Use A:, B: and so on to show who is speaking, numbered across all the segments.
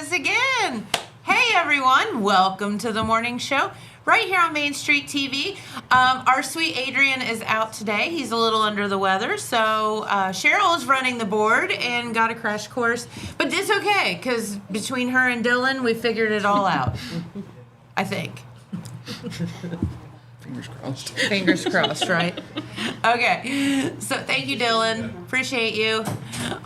A: is again. Hey everyone, welcome to the morning show right here on Main Street TV. Our sweet Adrian is out today. He's a little under the weather, so Cheryl is running the board and got a crash course. But it's okay, because between her and Dylan, we figured it all out. I think.
B: Fingers crossed.
A: Fingers crossed, right? Okay. So thank you, Dylan. Appreciate you.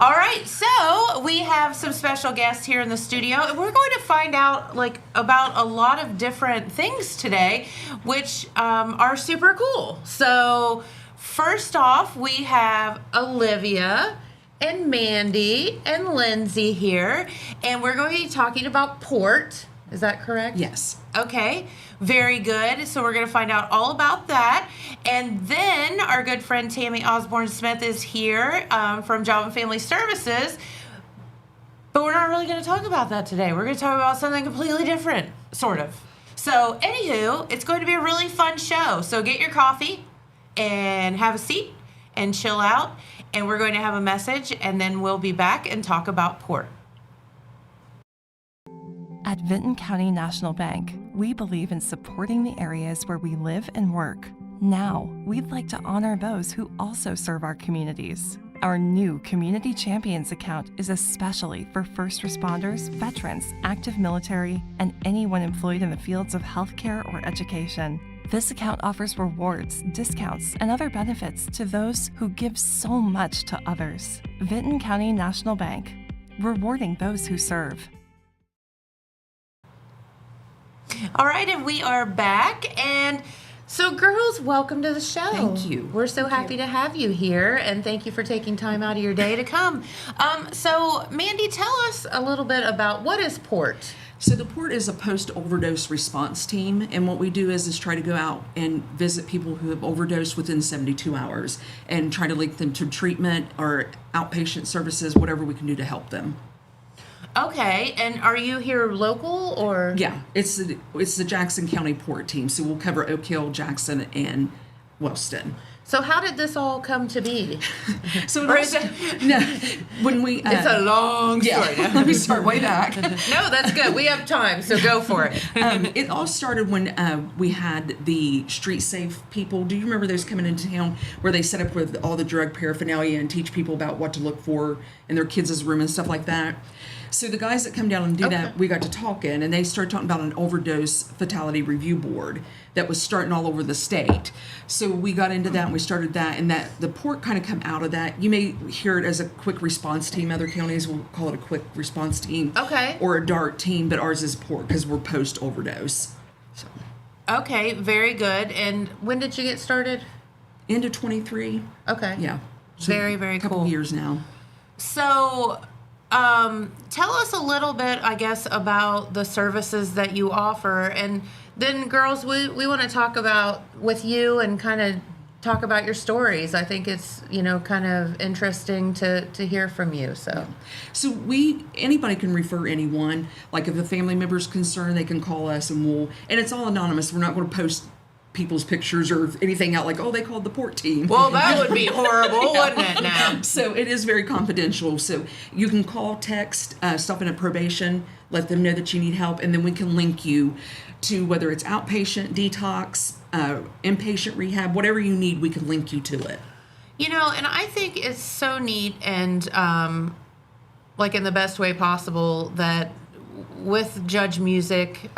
A: All right. So we have some special guests here in the studio, and we're going to find out about a lot of different things today, which are super cool. So first off, we have Olivia and Mandy and Lindsay here, and we're going to be talking about port. Is that correct?
B: Yes.
A: Okay, very good. So we're going to find out all about that. And then our good friend Tammy Osborne Smith is here from Job and Family Services. But we're not really going to talk about that today. We're going to talk about something completely different, sort of. So anywho, it's going to be a really fun show. So get your coffee and have a seat and chill out. And we're going to have a message, and then we'll be back and talk about port.
C: At Vinton County National Bank, we believe in supporting the areas where we live and work. Now, we'd like to honor those who also serve our communities. Our new Community Champions account is especially for first responders, veterans, active military, and anyone employed in the fields of healthcare or education. This account offers rewards, discounts, and other benefits to those who give so much to others. Vinton County National Bank, rewarding those who serve.
A: All right, and we are back. And so, girls, welcome to the show.
B: Thank you.
A: We're so happy to have you here, and thank you for taking time out of your day to come. So, Mandy, tell us a little bit about what is PORT?
B: So the PORT is a post-overdose response team, and what we do is try to go out and visit people who have overdosed within 72 hours and try to link them to treatment or outpatient services, whatever we can do to help them.
A: Okay, and are you here local or?
B: Yeah, it's the Jackson County Port team, so we'll cover Oak Hill, Jackson, and Wellston.
A: So how did this all come to be?
B: When we
A: it's a long story.
B: Yeah, let me start way back.
A: No, that's good. We have time, so go for it.
B: It all started when we had the street safe people. Do you remember those coming into town where they set up with all the drug paraphernalia and teach people about what to look for in their kids' room and stuff like that? So the guys that come down and do that, we got to talking, and they started talking about an overdose fatality review board that was starting all over the state. So we got into that, and we started that, and that the port kind of come out of that. You may hear it as a quick response team. Other counties will call it a quick response team, or a DART team, but ours is port because we're post overdose. So.
A: Okay, very good. And when did you get started?
B: End of 23.
A: Okay.
B: Yeah. So
A: very, very cool.
B: A couple years now.
A: So. Tell us a little bit, I guess, about the services that you offer. And then, girls, we want to talk about with you and kind of talk about your stories. I think it's, kind of interesting to hear from you. So
B: anybody can refer anyone. Like if a family member's concerned, they can call us and it's all anonymous. We're not going to post people's pictures or anything out like, they called the port team.
A: Well, that would be horrible, wouldn't it now?
B: So it is very confidential. So you can call, text, stop in at probation, let them know that you need help, and then we can link you to whether it's outpatient, detox, inpatient rehab, whatever you need, we can link you to it.
A: And I think it's so neat and in the best way possible that with Judge Music,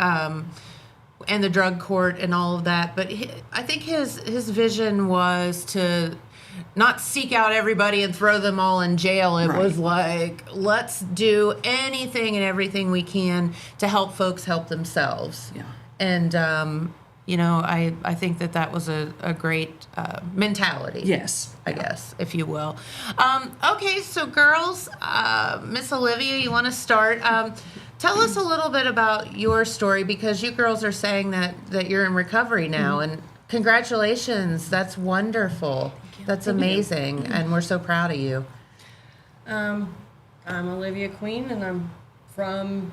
A: and the drug court and all of that, but I think his vision was to not seek out everybody and throw them all in jail. It was like, let's do anything and everything we can to help folks help themselves.
B: Yeah.
A: And I think that was a great mentality.
B: Yes.
A: I guess, if you will. Okay, so girls, Miss Olivia, you want to start? Tell us a little bit about your story, because you girls are saying that you're in recovery now, and congratulations. That's wonderful. That's amazing, and we're so proud of you.
D: I'm Olivia Queen, and I'm from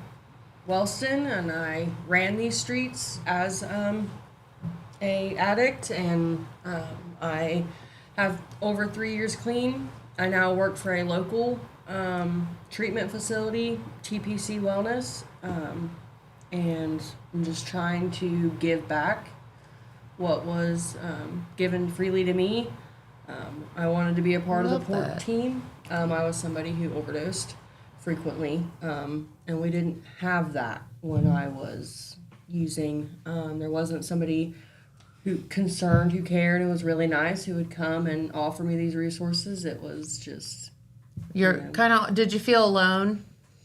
D: Wellston, and I ran these streets as a addict, and I have over 3 years clean. I now work for a local treatment facility, TPC Wellness, and I'm just trying to give back what was given freely to me. I wanted to be a part of the
A: Love
D: port
A: that.
D: team. I was somebody who overdosed frequently, and we didn't have that when I was using. There wasn't somebody who concerned, who cared, and was really nice, who would come and offer me these resources. It was just,
A: You're
D: Yeah.
A: kind of. Did you feel alone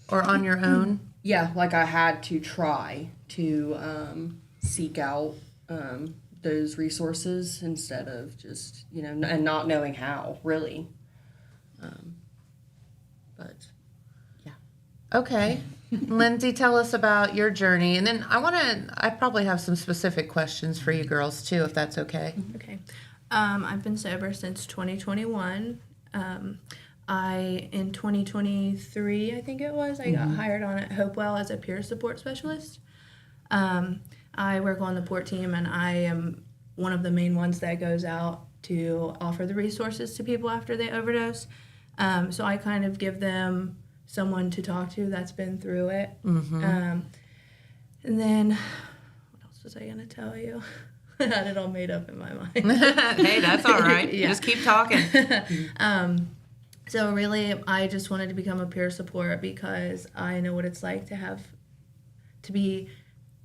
A: or on your own?
D: yeah, like I had to try to seek out those resources instead of just, and not knowing how, really. But
A: Okay. Lindsay, tell us about your journey. And then I probably have some specific questions for you girls too, if that's okay.
E: Okay. I've been sober since 2021. In 2023, I think it was, I got hired on at Hopewell as a peer support specialist. I work on the port team, and I am one of the main ones that goes out to offer the resources to people after they overdose. So I kind of give them someone to talk to that's been through it. And then, what else was I going to tell you? I had it all made up in my mind.
A: Hey, that's all right.
E: Yeah.
A: Just keep talking.
E: So really, I just wanted to become a peer support because I know what it's like to be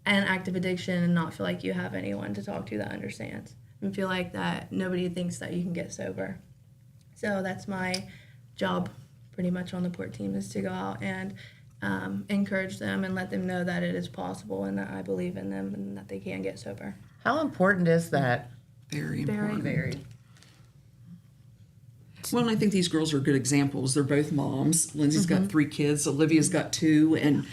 E: an active addiction and not feel like you have anyone to talk to that understands, and feel like that nobody thinks that you can get sober. So that's my job pretty much on the port team, is to go out and encourage them and let them know that it is possible and that I believe in them and that they can get sober.
A: How important is that?
B: Very important.
D: very.
B: Well, and I think these girls are good examples. They're both moms. Lindsay's got 3 kids. Olivia's got 2, and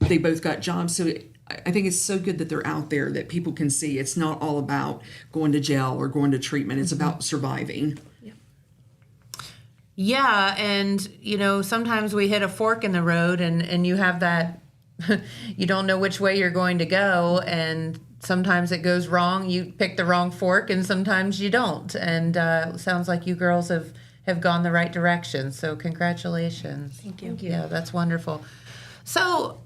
B: they both got jobs. So I think it's so good that they're out there, that people can see it's not all about going to jail or going to treatment. It's about surviving.
A: Yeah, and sometimes we hit a fork in the road, and you have that, you don't know which way you're going to go, and sometimes it goes wrong. You pick the wrong fork, and sometimes you don't. And sounds like you girls have gone the right direction. So congratulations.
E: Thank you.
A: Yeah, that's wonderful. So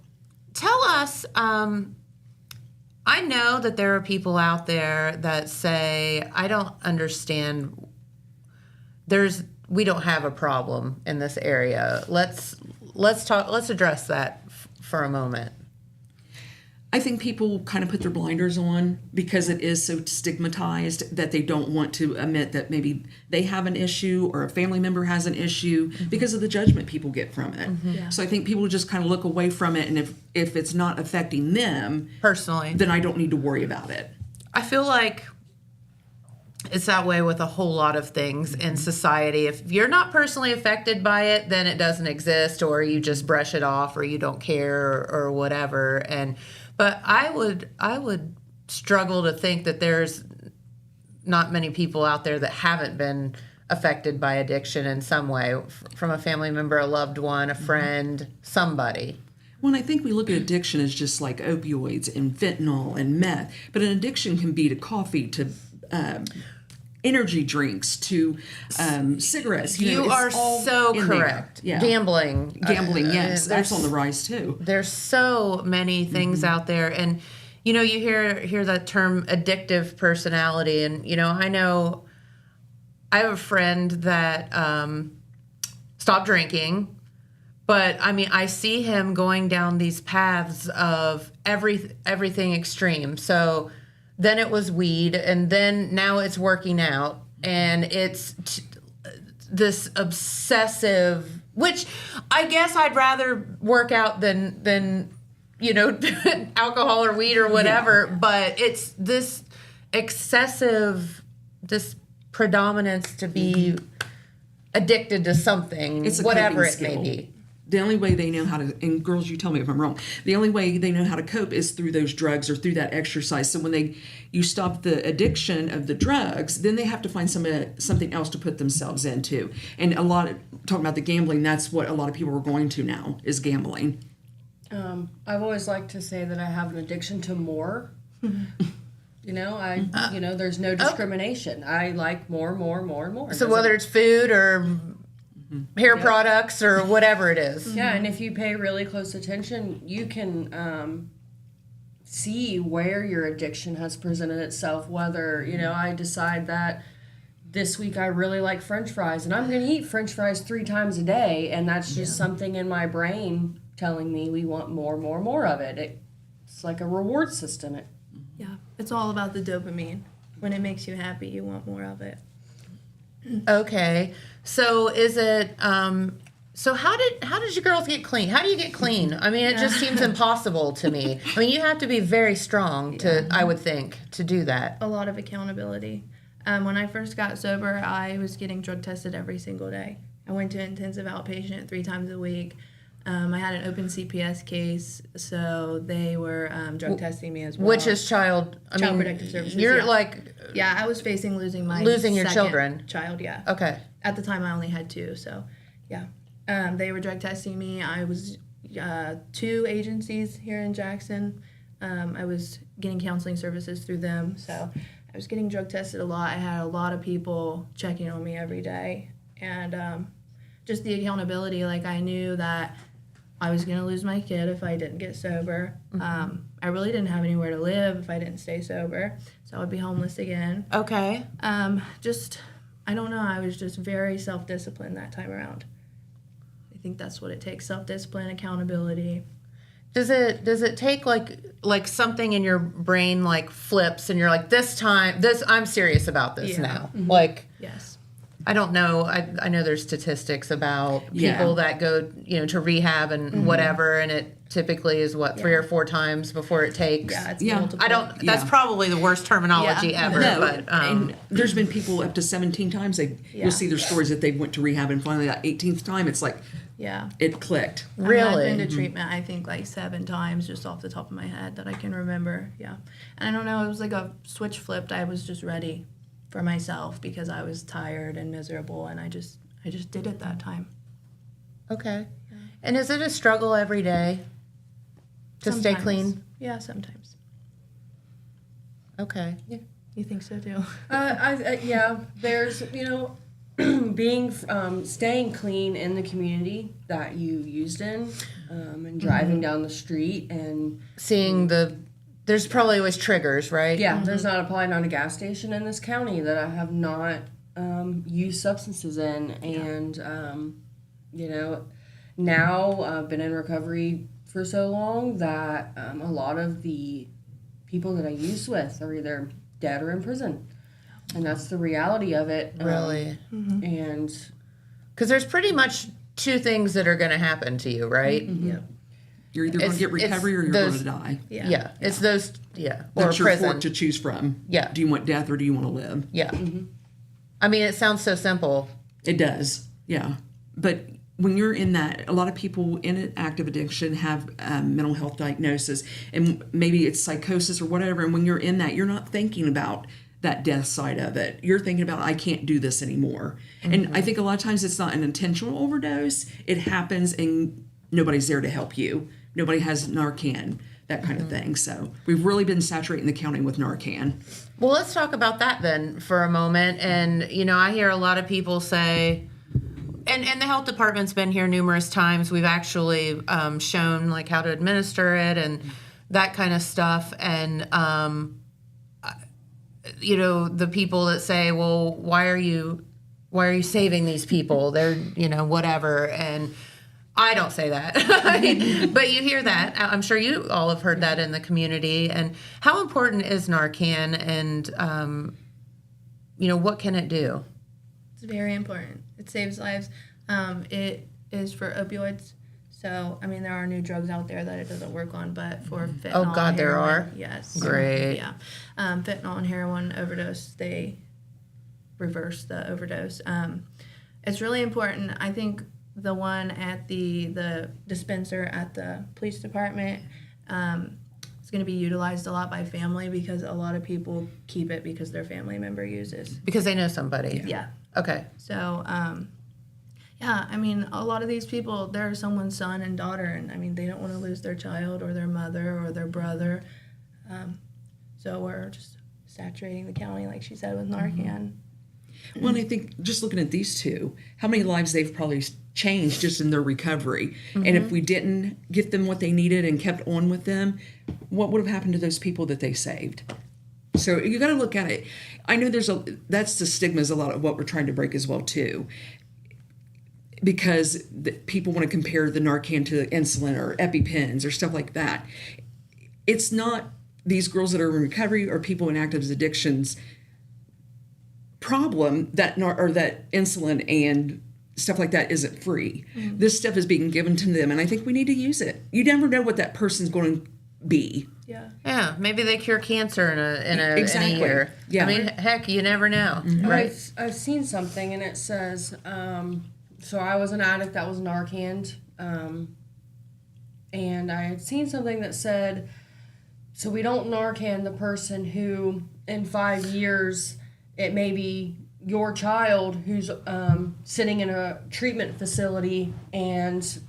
A: tell us, I know that there are people out there that say, I don't understand, we don't have a problem in this area. Let's address that for a moment.
B: I think people kind of put their blinders on because it is so stigmatized that they don't want to admit that maybe they have an issue or a family member has an issue because of the judgment people get from it.
E: Yeah.
B: So I think people just kind of look away from it, and if it's not affecting them,
A: Personally,
B: then I don't need to worry about it.
A: I feel like it's that way with a whole lot of things in society. If you're not personally affected by it, then it doesn't exist, or you just brush it off, or you don't care, or whatever. But I would struggle to think that there's not many people out there that haven't been affected by addiction in some way, from a family member, a loved one, a friend, somebody.
B: Well, I think we look at addiction as just like opioids and fentanyl and meth, but an addiction can be to coffee, to energy drinks, to cigarettes.
A: You
B: it's
A: are
B: all
A: so
B: in there.
A: correct.
B: Yeah.
A: Gambling.
B: Yes, that's
A: there's
B: on the rise too.
A: There's so many things out there, and you hear that term addictive personality, and I know I have a friend that stopped drinking, but I mean I see him going down these paths of everything extreme. So then it was weed, and then now it's working out, and it's this obsessive, which I guess I'd rather work out than alcohol or weed or whatever, but it's this excessive, this predominance to be addicted to something,
B: It's a
A: whatever
B: coping
A: it may
B: skill.
A: be.
B: The only way they know how to, and girls, you tell me if I'm wrong, the only way they know how to cope is through those drugs or through that exercise. So when you stop the addiction of the drugs, then they have to find something else to put themselves into. And talking about the gambling, that's what a lot of people are going to now, is gambling.
D: I've always liked to say that I have an addiction to more. There's no discrimination. I like more.
A: So whether it's food or hair products or whatever it is.
D: Yeah, and if you pay really close attention, you can see where your addiction has presented itself. Whether, I decide that this week I really like French fries, and I'm going to eat French fries 3 times a day, and that's just something in my brain telling me we want more of it. It's like a reward system.
E: Yeah, it's all about the dopamine. When it makes you happy, you want more of it.
A: Okay. So is it so how did you girls get clean? How do you get clean? I mean, it just seems impossible to me. I mean, you have to be very strong I would think, to do that.
E: A lot of accountability. When I first got sober, I was getting drug tested every single day. I went to intensive outpatient 3 times a week. I had an open CPS case, so they were drug testing me as well.
A: Which is Child
E: Protective Services.
A: You're
E: Yeah, I was facing losing
A: your
E: second
A: children.
E: child, yeah.
A: Okay.
E: At the time, I only had 2, so yeah. They were drug testing me. I was 2 agencies here in Jackson. I was getting counseling services through them, so I was getting drug tested a lot. I had a lot of people checking on me every day, and just the accountability. Like, I knew that I was going to lose my kid if I didn't get sober. I really didn't have anywhere to live if I didn't stay sober, so I would be homeless again.
A: Okay.
E: I don't know, I was just very self-disciplined that time around. I think that's what it takes, self-discipline, accountability.
A: Does it take like something in your brain like flips and you're like, I'm serious about this now? Like,
E: Yes.
A: I don't know. I know there's statistics about people that go, to rehab and whatever, and it typically is 3 or 4 times before it takes.
E: Yeah, it's
B: Yeah.
E: multiple.
A: I don't. That's probably the worst terminology ever.
B: No,
A: But
B: and there's been people up to 17 times. You'll see their stories that they went to rehab, and finally that 18th time, it's like
E: Yeah.
B: it clicked.
A: Really?
E: I've been to treatment, I think, like 7 times just off the top of my head that I can remember. Yeah. And I don't know, it was like a switch flipped. I was just ready for myself because I was tired and miserable, and I just did it that time.
A: Okay. And is it a struggle every day to stay
E: Sometimes.
A: clean?
E: Yeah, sometimes.
A: Okay.
E: You think so too?
D: There's being staying clean in the community that you used in, and driving down the street and
A: Seeing there's probably always triggers, right?
D: there's probably not a gas station in this county that I have not used substances in, and now I've been in recovery for so long that a lot of the people that I used with are either dead or in prison. And that's the reality of it.
A: Really?
D: And
A: Because there's pretty much 2 things that are going to happen to you, right?
D: yeah.
B: You're either going to get recovery or you're going to die.
A: Yeah. It's those. Yeah. Or
B: That's your
A: prison.
B: fork to choose from.
A: Yeah.
B: Do you want death or do you want to live?
A: Yeah. I mean, it sounds so simple.
B: It does, yeah. But when you're in that, a lot of people in an active addiction have mental health diagnosis, and maybe it's psychosis or whatever. And when you're in that, you're not thinking about that death side of it. You're thinking about, I can't do this anymore. And I think a lot of times it's not an intentional overdose. It happens and nobody's there to help you. Nobody has Narcan, that kind of thing. So we've really been saturating the county with Narcan.
A: Well, let's talk about that then for a moment. And, I hear a lot of people say, and the health department's been here numerous times. We've actually shown like how to administer it and that kind of stuff. And, the people that say, well, why are you saving these people? They're, whatever. And I don't say that, but you hear that. I'm sure you all have heard that in the community. And how important is Narcan, and what can it do?
E: It's very important. It saves lives. It is for opioids. So, there are new drugs out there that it doesn't work on, but for fentanyl,
A: Oh, God, there
E: heroin,
A: are?
E: Yes.
A: Great.
E: Yeah. Fentanyl and heroin overdose, they reverse the overdose. It's really important. I think the one at the dispenser at the police department is going to be utilized a lot by family because a lot of people keep it because their family member uses.
A: Because they know somebody.
E: Yeah.
A: Okay.
E: So, a lot of these people, they're someone's son and daughter, and they don't want to lose their child or their mother or their brother. So we're just saturating the county, like she said, with Narcan.
B: Well, and I think just looking at these two, how many lives they've probably changed just in their recovery. And if we didn't get them what they needed and kept on with them, what would have happened to those people that they saved? So you got to look at it. I know that's the stigma is a lot of what we're trying to break as well too. Because people want to compare the Narcan to insulin or EpiPens or stuff like that. It's not these girls that are in recovery or people in active addictions problem that insulin and stuff like that isn't free. This stuff is being given to them, and I think we need to use it. You never know what that person's going to be.
E: Yeah.
A: Yeah, maybe they cure cancer in a
B: Exactly.
A: year.
B: Yeah.
A: I mean, heck, you never know, right?
D: I've seen something and it says, so I was an addict that was Narcaned, and I had seen something that said, so we don't Narcan the person who in 5 years it may be your child who's sitting in a treatment facility, and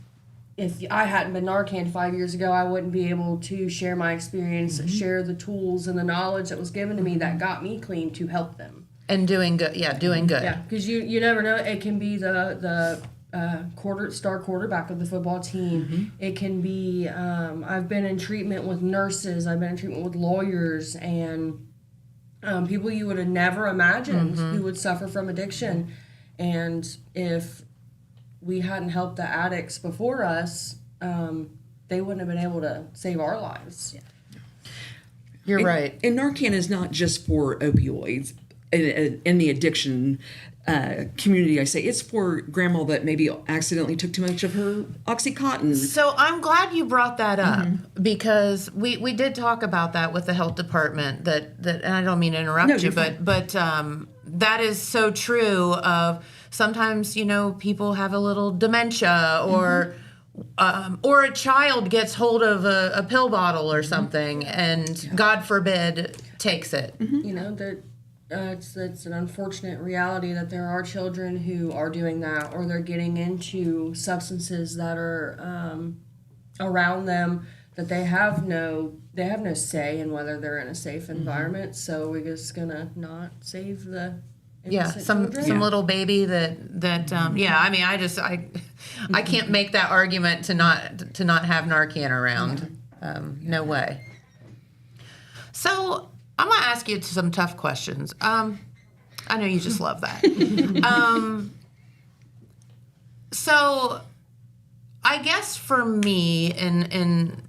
D: if I hadn't been Narcan 5 years ago, I wouldn't be able to share my experience, share the tools and the knowledge that was given to me that got me clean to help them.
A: And doing good. Yeah, doing good.
D: Yeah, because you never know. It can be the star quarterback of the football team. It can be, I've been in treatment with nurses. I've been in treatment with lawyers and people you would have never imagined who would suffer from addiction. And if we hadn't helped the addicts before us, they wouldn't have been able to save our lives. Yeah.
A: You're right.
B: And Narcan is not just for opioids. In the addiction community, I say it's for grandma that maybe accidentally took too much of her Oxycontin.
A: So I'm glad you brought that up because we did talk about that with the health department. That and I don't mean to interrupt you,
B: you're fine.
A: but that is so true. Of sometimes people have a little dementia or a child gets hold of a pill bottle or something and God forbid takes it.
D: It's an unfortunate reality that there are children who are doing that, or they're getting into substances that are around them that they have no say in whether they're in a safe environment. So we're just gonna not save the innocent children.
A: Some little baby that I mean I can't make that argument to not have Narcan around. No way. So I'm going to ask you some tough questions. I know you just love that. So I guess for me, and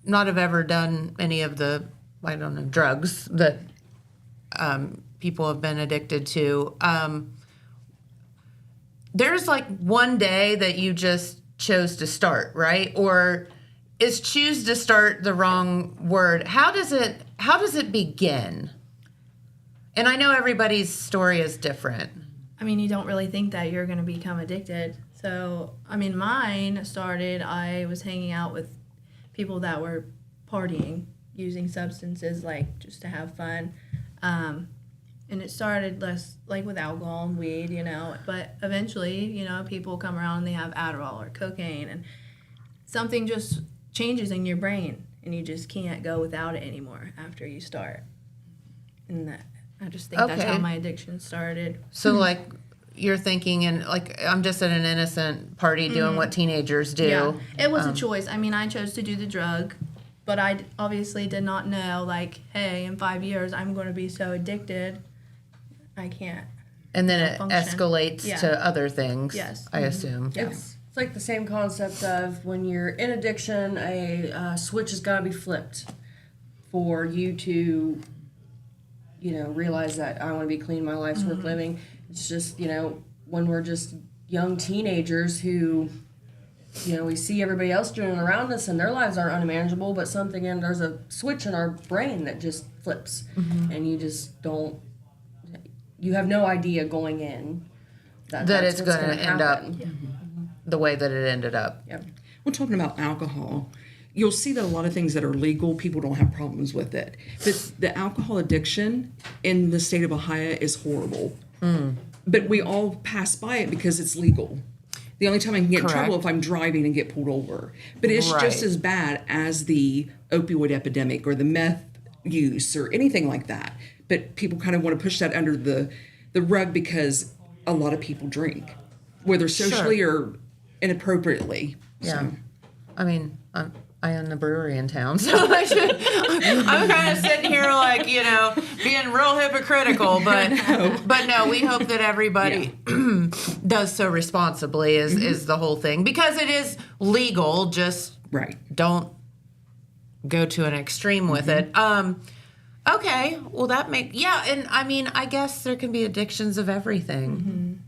A: not have ever done any of the, drugs that people have been addicted to, there's like one day that you just chose to start, right? Or is choose to start the wrong word? How does it begin? And I know everybody's story is different.
E: I mean, you don't really think that you're going to become addicted. So, I mean, mine started, I was hanging out with people that were partying, using substances like just to have fun. And it started less like with alcohol and weed, but eventually, people come around and they have Adderall or cocaine, and something just changes in your brain and you just can't go without it anymore after you start. And I just think that's how my addiction started.
A: So like you're thinking, and like I'm just at an innocent party doing what teenagers do.
E: Yeah, it was a choice. I mean, I chose to do the drug, but I obviously did not know, like, hey, in 5 years I'm going to be so addicted I can't.
A: And then it
E: function.
A: escalates to other things.
E: Yes.
A: I assume.
E: Yeah.
D: It's like the same concept of when you're in addiction, a switch has got to be flipped for you to, realize that I want to be clean, my life's worth living. It's just, when we're just young teenagers who, we see everybody else doing it around us and their lives are unmanageable, but there's a switch in our brain that just flips and you just don't, you have no idea going in that
A: it's going to end up
D: Yeah.
A: the way that it ended up.
D: Yep.
B: We're talking about alcohol. You'll see that a lot of things that are legal, people don't have problems with it. But the alcohol addiction in the state of Ohio is horrible. But we all pass by it because it's legal. The only time I can get in trouble if I'm driving and get pulled over. But it's just as bad as the opioid epidemic or the meth use or anything like that. but people kind of want to push that under the rug because a lot of people drink, whether socially or inappropriately.
A: Yeah.
B: So.
A: I mean, I own the brewery in town, so I'm kind of sitting here like, being real hypocritical, but no, we hope that everybody does so responsibly is the whole thing, because it is legal, just
B: Right.
A: don't go to an extreme with it. Okay, well and I mean, I guess there can be addictions of everything.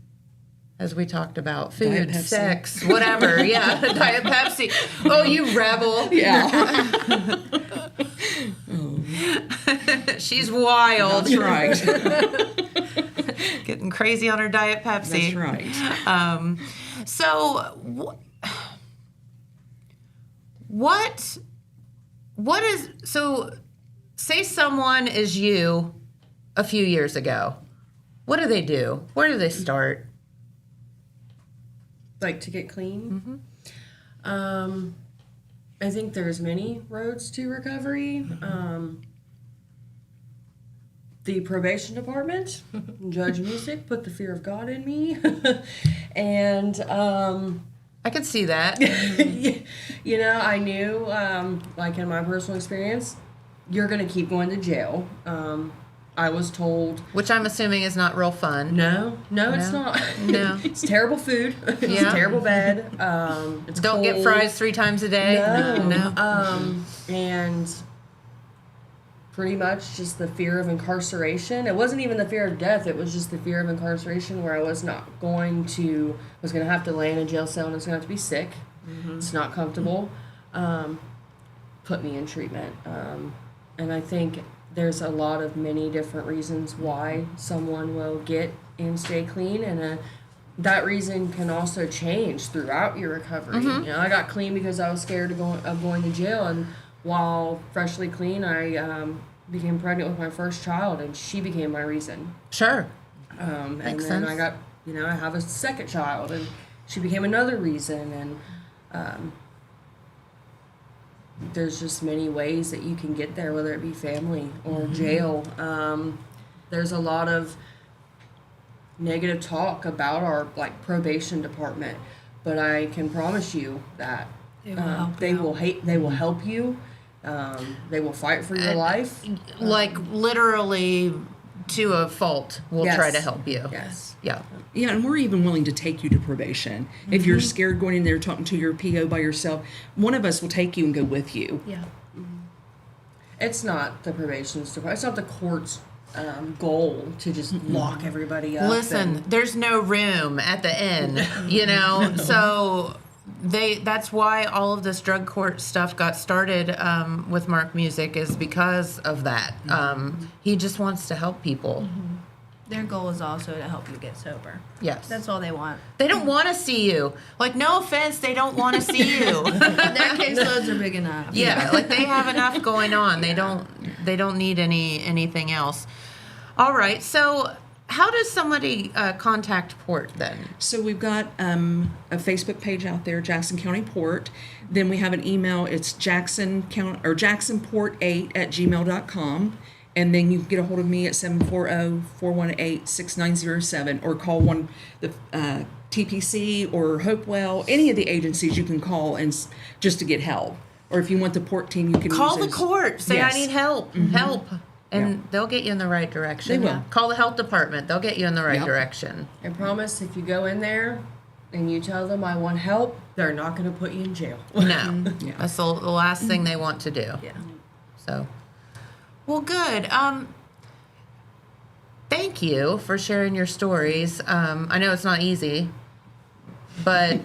A: As we talked about, food,
B: Diet Pepsi.
A: sex, whatever. Yeah, Diet Pepsi. Oh, you rebel.
B: Yeah.
A: She's wild.
B: That's right.
A: Getting crazy on her Diet Pepsi.
B: That's right.
A: What is, so say someone is you a few years ago. What do they do? Where do they start?
D: Like to get clean. I think there's many roads to recovery. The probation department, Judge Music, put the fear of God in me, and
A: I could see that.
D: I knew, like in my personal experience, you're gonna keep going to jail. I was told,
A: Which I'm assuming is not real fun.
D: no, it's not.
A: No.
D: It's terrible food. It's
A: Yeah.
D: a terrible bed. It's
A: Don't get
D: cold.
A: fries 3 times a day.
D: No. And pretty much just the fear of incarceration. It wasn't even the fear of death. It was just the fear of incarceration, where I was going to have to lay in a jail cell and I was going to have to be sick. It's not comfortable. Put me in treatment. And I think there's a lot of many different reasons why someone will get and stay clean, and that reason can also change throughout your recovery. I got clean because I was scared of going to jail, and while freshly clean, I became pregnant with my first child, and she became my reason.
A: Sure.
D: And
A: Makes
D: then
A: sense.
D: I got, I have a second child, and she became another reason, and there's just many ways that you can get there, whether it be family or jail. There's a lot of negative talk about our probation department, but I can promise you that they will help you. They will fight for your life.
A: Like literally to a fault, we'll
D: Yes.
A: try to help you.
D: Yes.
A: Yeah.
B: Yeah, and we're even willing to take you to probation. If you're scared going in there talking to your PO by yourself, one of us will take you and go with you.
E: Yeah.
D: It's not the probation's department. It's not the court's goal to just lock everybody up.
A: Listen, there's no room at the inn, so that's why all of this drug court stuff got started with Mark Music, is because of that. He just wants to help people.
E: Their goal is also to help you get sober.
A: Yes.
E: That's all they want.
A: They don't want to see you. Like, no offense, they don't want to see you.
E: Their caseloads are big enough.
A: Yeah, like they have enough going on. They don't need anything else. All right. So, how does somebody contact Port then?
B: So we've got a Facebook page out there, Jackson County Port. Then we have an email. It's jacksonport8@gmail.com. And then you can get a hold of me at 740-418-6907, or call the TPC or Hopewell, any of the agencies you can call and just to get help. Or if you want the Port team, you can
A: Call
B: use
A: the court. Say,
B: Yes.
A: I need help. Help. And they'll get you in the right direction.
B: They will.
A: Call the health department. They'll get you in the right
B: Yep.
A: direction.
D: I promise, if you go in there and you tell them I want help, they're not going to put you in jail.
A: No.
B: Yeah.
A: That's the last thing they want to do.
E: Yeah.
A: So, well, good. Thank you for sharing your stories. I know it's not easy, but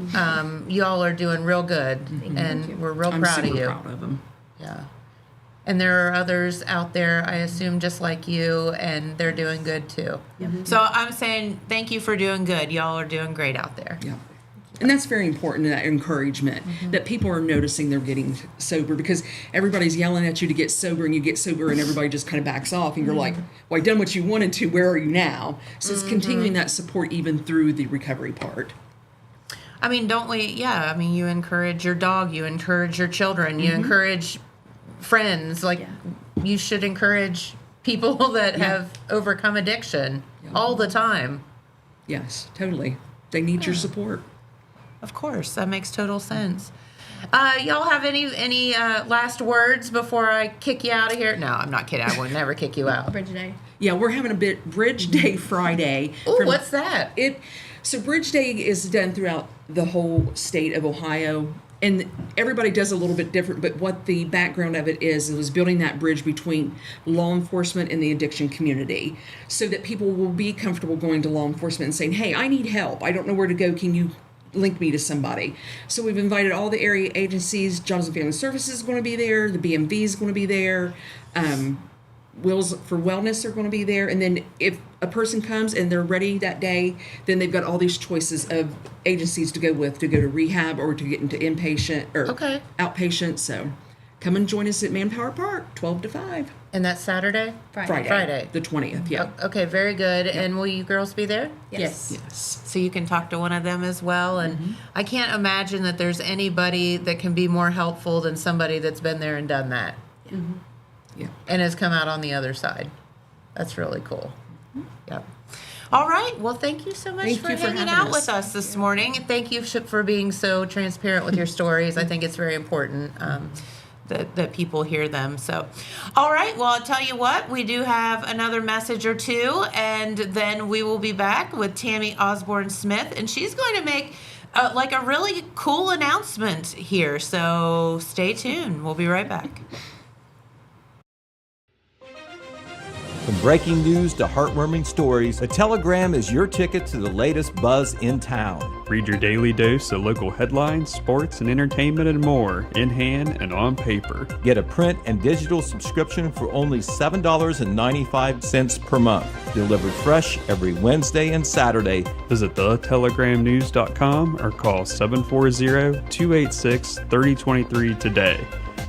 A: y'all are doing real good, and we're real
B: I'm
A: proud
B: super
A: of you.
B: proud of them.
A: Yeah. And there are others out there, I assume, just like you, and they're doing good too. So I'm saying thank you for doing good. Y'all are doing great out there.
B: Yeah. And that's very important, that encouragement, that people are noticing they're getting sober, because everybody's yelling at you to get sober, and you get sober and everybody just kind of backs off, and you're like, well, I've done what you wanted to, where are you now? So it's continuing that support even through the recovery part.
A: I mean, don't we? Yeah. I mean, you encourage your dog, you encourage your children, you encourage friends. Like, you should encourage people that have overcome addiction all the time.
B: Yes, totally. They need your support.
A: Of course, that makes total sense. Y'all have any last words before I kick you out of here? No, I'm not kidding. I will never kick you out.
E: Bridge Day.
B: Yeah, we're having a Bridge Day Friday.
A: Ooh, what's that?
B: So Bridge Day is done throughout the whole state of Ohio, and everybody does a little bit different, but what the background of it was building that bridge between law enforcement and the addiction community so that people will be comfortable going to law enforcement and saying, hey, I need help. I don't know where to go. Can you link me to somebody? So we've invited all the area agencies. Johnson Family Services is going to be there. The BMV is going to be there. Wills for Wellness are going to be there. And then if a person comes and they're ready that day, then they've got all these choices of agencies to go to rehab or to get into inpatient or outpatient. So come and join us at Manpower Park, 12 to 5.
A: And that's Saturday?
B: Friday. The 20th, yeah.
A: Okay, very good. Yeah. And will you girls be there?
E: Yes.
A: So you can talk to one of them as well. And I can't imagine that there's anybody that can be more helpful than somebody that's been there and done that.
B: Yeah.
A: And has come out on the other side. That's really cool. Yep. All right. Well, thank you so much for hanging out with us this morning. And thank you for being so transparent with your stories. I think it's very important that people hear them. So, all right. Well, I'll tell you what, we do have another message or two, and then we will be back with Tammy Osborne Smith, and she's going to make like a really cool announcement here. So stay tuned. We'll be right back.
F: From breaking news to heartwarming stories, the Telegram is your ticket to the latest buzz in town.
G: Read your daily dose of local headlines, sports, and entertainment and more, in hand and on paper.
F: Get a print and digital subscription for only $7.95 per month. Delivered fresh every Wednesday and Saturday.
G: Visit thetelegramnews.com or call 740-286-3023 today.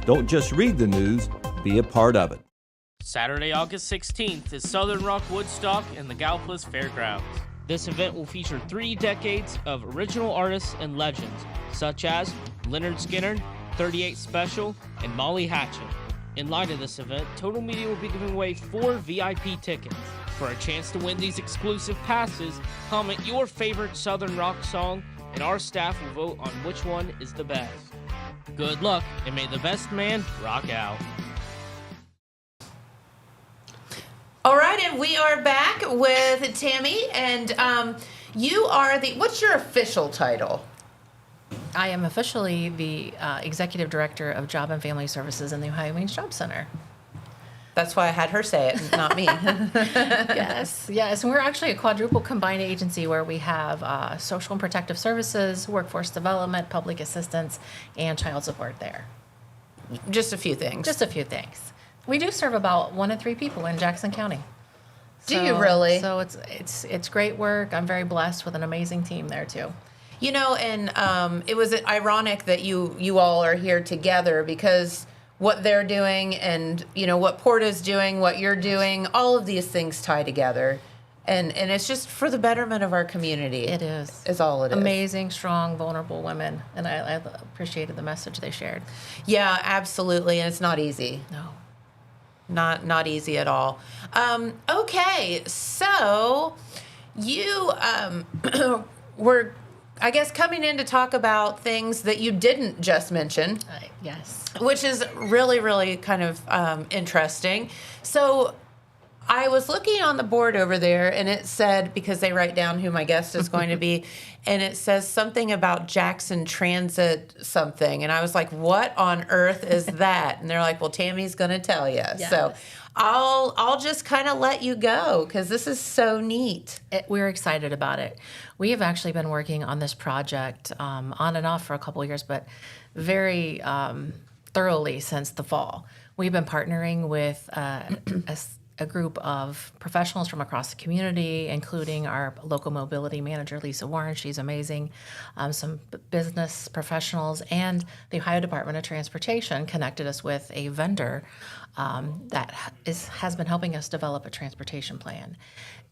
F: Don't just read the news, be a part of it.
H: Saturday, August 16th is Southern Rock Woodstock in the Gallipolis Fairgrounds. This event will feature 3 decades of original artists and legends, such as Leonard Skinner, 38 Special, and Molly Hatchet. In light of this event, Total Media will be giving away 4 VIP tickets. For a chance to win these exclusive passes, comment your favorite Southern Rock song, and our staff will vote on which one is the best. Good luck, and may the best man rock out.
A: All right, and we are back with Tammy, and you are what's your official title?
I: I am officially the Executive Director of Job and Family Services in the Ohio Means Job Center.
A: That's why I had her say it, not me.
I: Yes. And we're actually a quadruple combined agency where we have social and protective services, workforce development, public assistance, and child support there.
A: Just a few things.
I: We do serve about 1 in 3 people in Jackson County.
A: Do you really?
I: So it's great work. I'm very blessed with an amazing team there too.
A: You know, and it was ironic that you all are here together because what they're doing and, you know, what Porta's doing, what you're doing, all of these things tie together. And it's just for the betterment of our community.
I: It is.
A: Is all it is.
I: Amazing, strong, vulnerable women. And I appreciated the message they shared.
A: Yeah, absolutely. And it's not easy.
I: No.
A: Not easy at all. Okay, so you were, I guess, coming in to talk about things that you didn't just mention.
I: Yes.
A: Which is really, really kind of interesting. So I was looking on the board over there, and it said, because they write down who my guest is going to be, and it says something about Jackson Transit something. And I was like, what on earth is that? And they're like, well, Tammy's going to tell you.
I: Yes.
A: So I'll just kind of let you go because this is so neat.
I: We're excited about it. We have actually been working on this project on and off for a couple of years, but very thoroughly since the fall. We've been partnering with a group of professionals from across the community, including our local mobility manager, Lisa Warren. She's amazing. Some business professionals, and the Ohio Department of Transportation connected us with a vendor that has been helping us develop a transportation plan.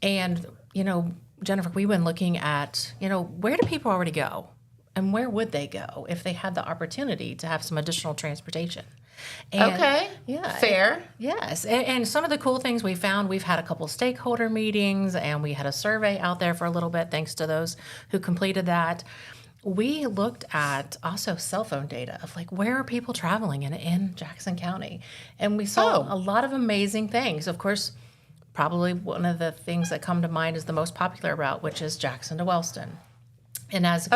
I: And, you know, Jennifer, we've been looking at, you know, where do people already go? and where would they go if they had the opportunity to have some additional transportation? And,
A: Okay.
I: Yeah.
A: Fair.
I: Yes. And some of the cool things we found, we've had a couple stakeholder meetings and we had a survey out there for a little bit, thanks to those who completed that. We looked at also cell phone data of like, where are people traveling in Jackson County? And we saw a lot of amazing things. Of course, probably one of the things that come to mind is the most popular route, which is Jackson to Wellston. And as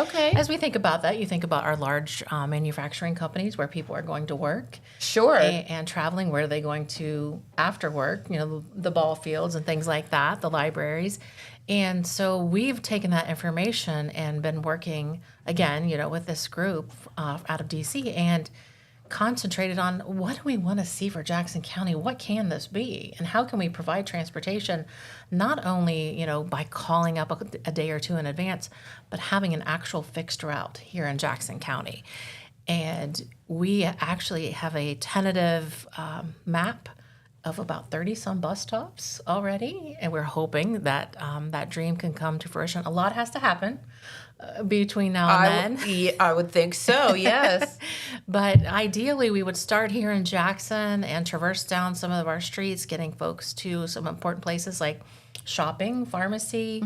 I: we think about that, you think about our large manufacturing companies where people are going to work.
A: Sure.
I: And traveling, where are they going to after work? You know, the ball fields and things like that, the libraries. And so we've taken that information and been working, again, you know, with this group out of DC and concentrated on what do we want to see for Jackson County? What can this be? And how can we provide transportation not only, you know, by calling up a day or two in advance, but having an actual fixed route here in Jackson County. And we actually have a tentative map of about 30 some bus stops already, and we're hoping that that dream can come to fruition. A lot has to happen between now and then.
A: I would think so, yes.
I: But ideally, we would start here in Jackson and traverse down some of our streets, getting folks to some important places like shopping, pharmacy,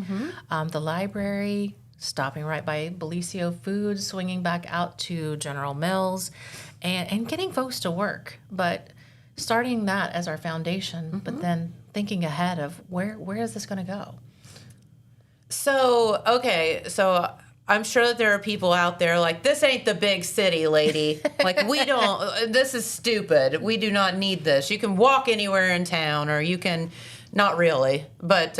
I: the library, stopping right by Belicio Foods, swinging back out to General Mills, and getting folks to work. But starting that as our foundation, but then thinking ahead of where is this going to go?
A: So, okay, so I'm sure that there are people out there like, this ain't the big city, lady. Like, we don't, this is stupid. We do not need this. You can walk anywhere in town, or you can, not really, but,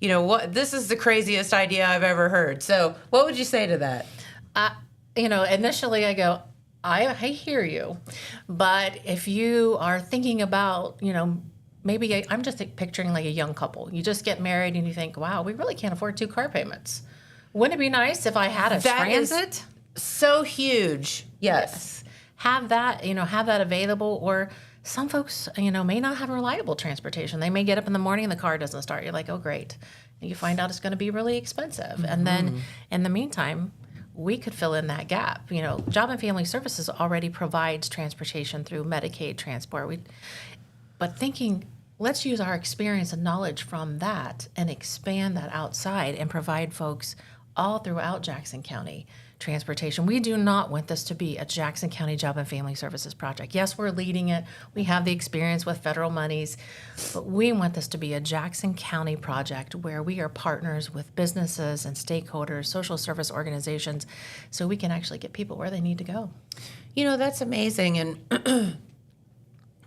A: you know, what? This is the craziest idea I've ever heard. So what would you say to that?
I: You know, initially I go, I hear you, but if you are thinking about, you know, maybe I'm just picturing like a young couple. You just get married and you think, wow, we really can't afford 2 car payments. Wouldn't it be nice if I had a transit?
A: So huge. Yes.
I: Have that, you know, have that available. Or some folks, you know, may not have reliable transportation. They may get up in the morning and the car doesn't start. You're like, oh, great. And you find out it's going to be really expensive. And then in the meantime, we could fill in that gap. You know, Job and Family Services already provides transportation through Medicaid transport. But thinking, let's use our experience and knowledge from that and expand that outside and provide folks all throughout Jackson County transportation. We do not want this to be a Jackson County Job and Family Services project. Yes, we're leading it. We have the experience with federal monies, but we want this to be a Jackson County project where we are partners with businesses and stakeholders, social service organizations, so we can actually get people where they need to go.
A: You know, that's amazing. And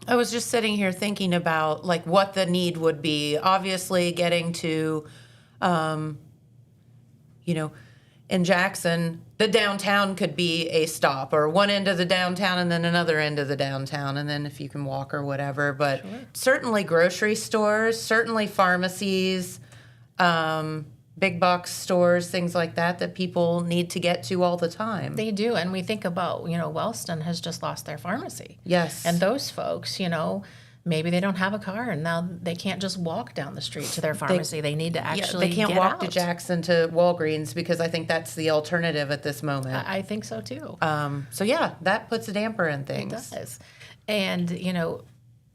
A: I was just sitting here thinking about like what the need would be. Obviously, getting to, you know, in Jackson, the downtown could be a stop, or one end of the downtown and then another end of the downtown, and then if you can walk or whatever. But certainly grocery stores, certainly pharmacies, big box stores, things like that people need to get to all the time.
I: They do, and we think about, you know, Wellston has just lost their pharmacy.
A: Yes.
I: And those folks, you know, maybe they don't have a car and now they can't just walk down the street to their pharmacy. They need to actually
A: they can't
I: get
A: walk
I: out.
A: to Jackson to Walgreens, because I think that's the alternative at this moment.
I: I think so too.
A: So yeah, that puts a damper in things.
I: It does. And, you know,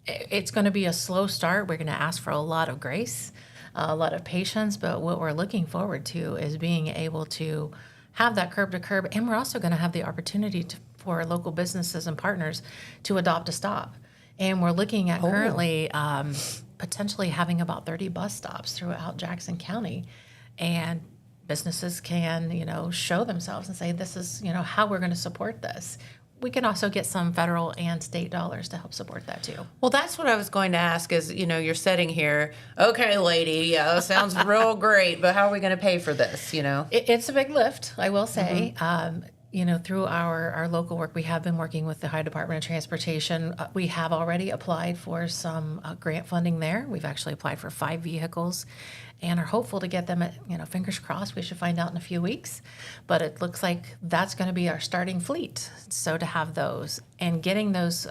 I: it's going to be a slow start. We're going to ask for a lot of grace, a lot of patience, but what we're looking forward to is being able to have that curb to curb, and we're also going to have the opportunity for local businesses and partners to adopt a stop. And we're looking at currently potentially having about 30 bus stops throughout Jackson County, and businesses can, you know, show themselves and say, this is, you know, how we're going to support this. We can also get some federal and state dollars to help support that too.
A: Well, that's what I was going to ask is, you know, you're sitting here, okay, lady, yeah, that sounds real great, but how are we going to pay for this, you know?
I: It's a big lift, I will say. You know, through our local work, we have been working with the Ohio Department of Transportation. We have already applied for some grant funding there. We've actually applied for 5 vehicles and are hopeful to get them at, you know, fingers crossed, we should find out in a few weeks. But it looks like that's going to be our starting fleet. So to have those and getting those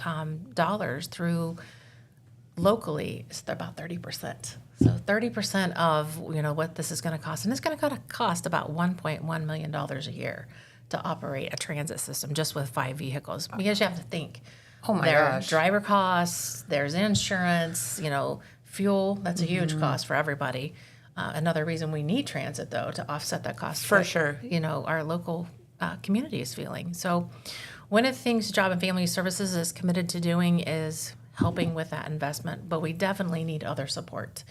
I: dollars through locally is about 30%. So 30% of, you know, what this is going to cost. And it's going to cost about $1.1 million a year to operate a transit system just with 5 vehicles, because you have to think.
A: Oh my
I: there
A: gosh.
I: are driver costs, there's insurance, fuel. That's a huge cost for everybody. Another reason we need transit, though, to offset that cost.
A: For sure.
I: Our local community is feeling. So one of the things Job and Family Services is committed to doing is helping with that investment, but we definitely need other support.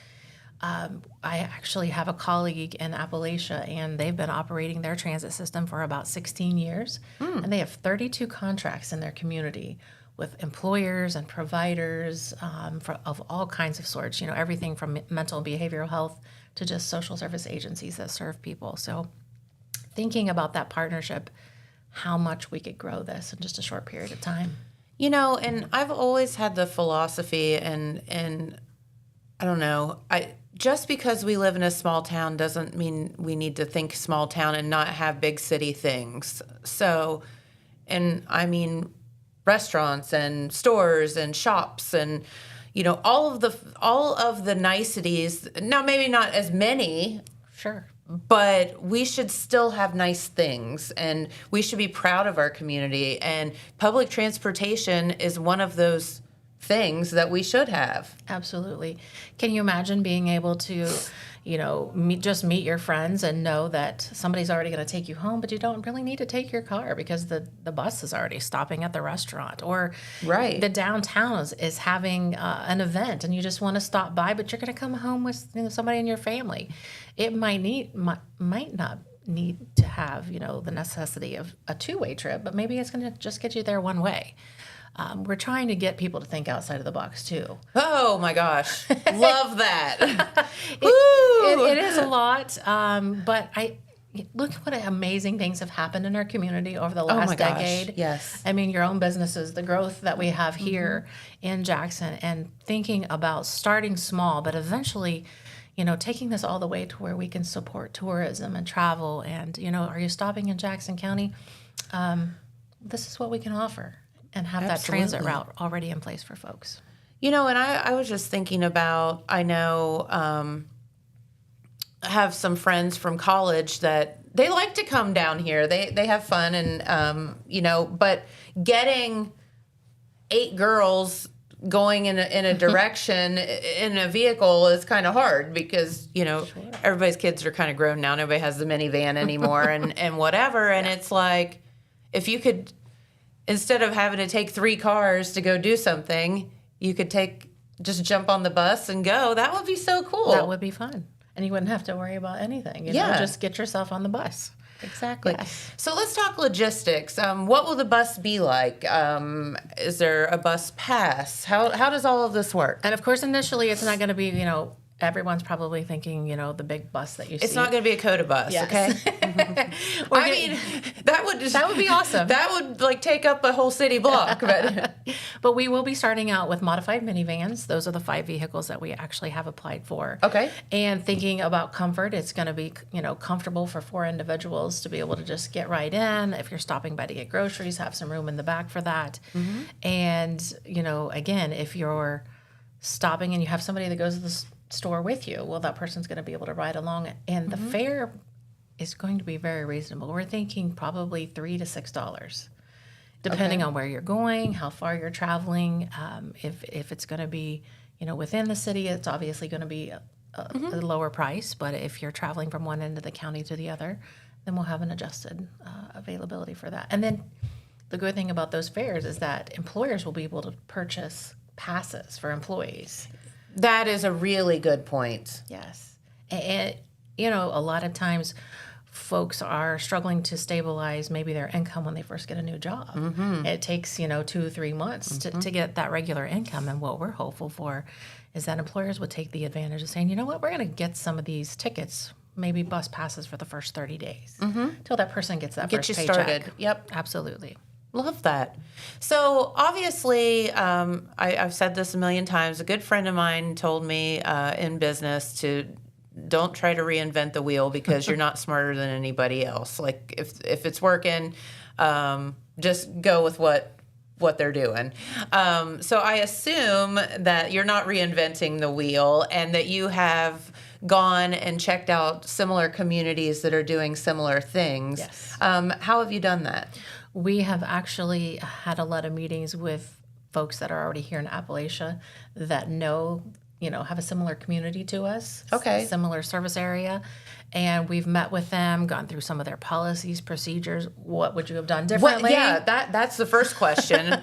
I: I actually have a colleague in Appalachia, and they've been operating their transit system for about 16 years, and they have 32 contracts in their community with employers and providers of all kinds of sorts, everything from mental and behavioral health to just social service agencies that serve people. So thinking about that partnership, how much we could grow this in just a short period of time.
A: And I've always had the philosophy, and I don't know, just because we live in a small town doesn't mean we need to think small town and not have big city things. So, and I mean, restaurants and stores and shops and all of the niceties. Now, maybe not as many,
I: Sure.
A: but we should still have nice things, and we should be proud of our community, and public transportation is one of those things that we should have.
I: Absolutely. Can you imagine being able to, meet your friends and know that somebody's already going to take you home, but you don't really need to take your car because the bus is already stopping at the restaurant, or
A: Right.
I: the downtown is having an event and you just want to stop by, but you're going to come home with somebody in your family. It might not need to have the necessity of a two-way trip, but maybe it's going to just get you there one way. We're trying to get people to think outside of the box too.
A: Oh my gosh. Love that.
I: It is a lot, but look at what amazing things have happened in our community over the last
A: my gosh,
I: decade.
A: yes.
I: I mean, your own businesses, the growth that we have here in Jackson, and thinking about starting small, but eventually, taking this all the way to where we can support tourism and travel. And, are you stopping in Jackson County? This is what we can offer, and have that transit
A: Absolutely.
I: route already in place for folks.
A: And I was just thinking about, I know, I have some friends from college that they like to come down here. They have fun, and, but getting 8 girls going in a direction in a vehicle is kind of hard because, everybody's kids are kind of grown now. Nobody has the minivan anymore and whatever. And it's like, if you could, instead of having to take 3 cars to go do something, you could just jump on the bus and go. That would be so cool.
I: That would be fun. And you wouldn't have to worry about anything. Just get yourself on the bus.
A: Exactly.
I: Yes.
A: So let's talk logistics. What will the bus be like? Is there a bus pass? How does all of this work?
I: And of course, initially, it's not going to be, everyone's probably thinking, the big bus that you see.
A: It's not going to be a COTA bus,
I: Yes.
A: okay? I mean, that would
I: be awesome.
A: That would take up a whole city block.
I: But we will be starting out with modified minivans. Those are the 5 vehicles that we actually have applied for.
A: Okay.
I: And thinking about comfort, it's going to be, comfortable for 4 individuals to be able to just get right in. If you're stopping by to get groceries, have some room in the back for that. Mm-hmm. And, again, if you're stopping and you have somebody that goes to the store with you, well, that person's going to be able to ride along, and the fare is going to be very reasonable. We're thinking probably $3 to $6, depending on where you're going, how far you're traveling. If it's going to be, within the city, it's obviously going to be a lower price. But if you're traveling from one end of the county to the other, then we'll have an adjusted availability for that. And then the good thing about those fares is that employers will be able to purchase passes for employees.
A: That is a really good point.
I: Yes. And, a lot of times folks are struggling to stabilize maybe their income when they first get a new job. Mm-hmm. It takes, 2-3 months to get that regular income. And what we're hopeful for is that employers would take the advantage of saying, you know what, we're going to get some of these tickets, maybe bus passes for the first 30 days until that person gets that
A: Get
I: first
A: you
I: paycheck.
A: started. Yep.
I: Absolutely.
A: Love that. So obviously, I've said this a million times. A good friend of mine told me in business to don't try to reinvent the wheel because you're not smarter than anybody else. Like if it's working, just go with what they're doing. So I assume that you're not reinventing the wheel and that you have gone and checked out similar communities that are doing similar things.
I: Yes.
A: How have you done that?
I: We have actually had a lot of meetings with folks that are already here in Appalachia that know, have a similar community to us.
A: Okay.
I: Similar service area. And we've met with them, gone through some of their policies, procedures. What would you have done differently?
A: That's the first question.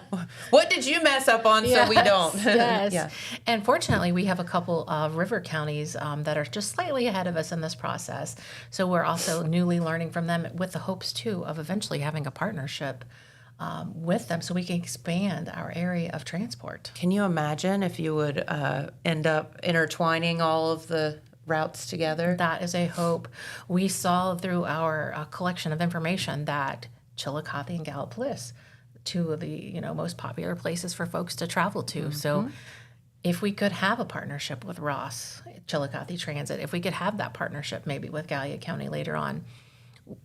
A: What did you mess up on so we don't?
I: Yes.
A: Yeah.
I: And fortunately, we have a couple of river counties that are just slightly ahead of us in this process. So we're also newly learning from them with the hopes, too, of eventually having a partnership with them so we can expand our area of transport.
A: Can you imagine if you would end up intertwining all of the routes together?
I: That is a hope. We saw through our collection of information that Chillicothe and Gallipolis, two of the most popular places for folks to travel to. So if we could have a partnership with Ross, Chillicothe Transit, if we could have that partnership maybe with Gallia County later on,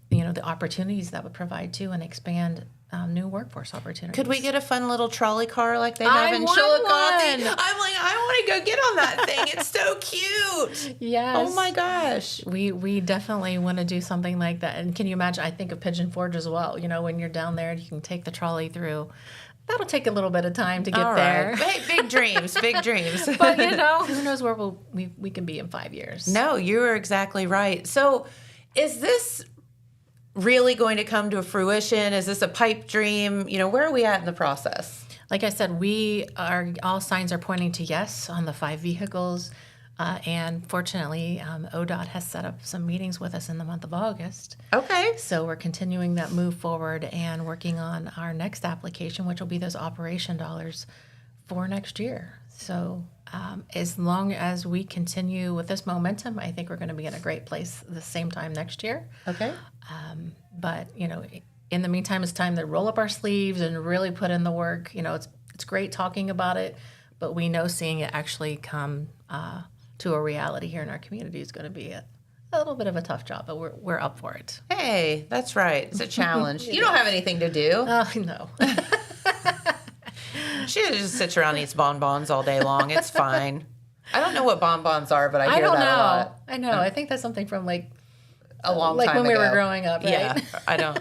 I: the opportunities that would provide too and expand new workforce opportunities.
A: Could we get a fun little trolley car like they have in Chillicothe? I'm like, I want to go get on that thing. It's so cute.
I: Yes.
A: Oh my gosh.
I: We definitely want to do something like that. And can you imagine? I think of Pigeon Forge as well. When you're down there, you can take the trolley through. That'll take a little bit of time to get
A: All
I: there.
A: right. Hey, big dreams, big dreams.
I: But who knows where we can be in 5 years.
A: No, you're exactly right. So is this really going to come to fruition? Is this a pipe dream? Where are we at in the process?
I: Like I said, all signs are pointing to yes on the 5 vehicles. And fortunately, ODOT has set up some meetings with us in the month of August.
A: Okay.
I: So we're continuing that move forward and working on our next application, which will be those operation dollars for next year. So as long as we continue with this momentum, I think we're going to be in a great place the same time next year.
A: Okay.
I: But in the meantime, it's time to roll up our sleeves and really put in the work. It's great talking about it, but we know seeing it actually come to a reality here in our community is going to be a little bit of a tough job, but we're up for it.
A: Hey, that's right. It's a challenge. You don't have anything to do.
I: No.
A: She just sits around and eats bonbons all day long. It's fine. I don't know what bonbons are, but I hear
I: don't
A: that
I: know.
A: a lot.
I: I know. I think that's something from
A: A long time
I: when
A: ago.
I: we were growing up, right?
A: Yeah, I don't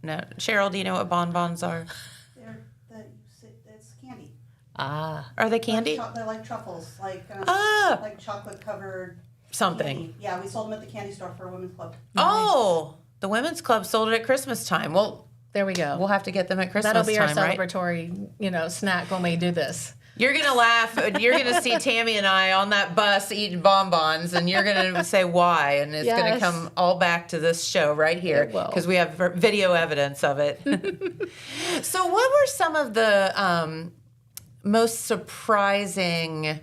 A: know. Cheryl, do you know what bonbons are?
J: It's candy.
A: Are they candy?
J: They're like truffles, like chocolate covered
A: Something.
J: candy. Yeah, we sold them at the candy store for a women's club.
A: Oh, the women's club sold it at Christmas time. Well,
I: There we go.
A: we'll have to get them at Christmas
I: That'll be
A: time,
I: our
A: right?
I: celebratory, snack when we do this.
A: You're going to laugh. You're going to see Tammy and I on that bus eating bonbons, and you're going to say why, and it's going to
I: Yes.
A: come all back to this show right here
I: It will.
A: because we have video evidence of it. So what were some of the most surprising,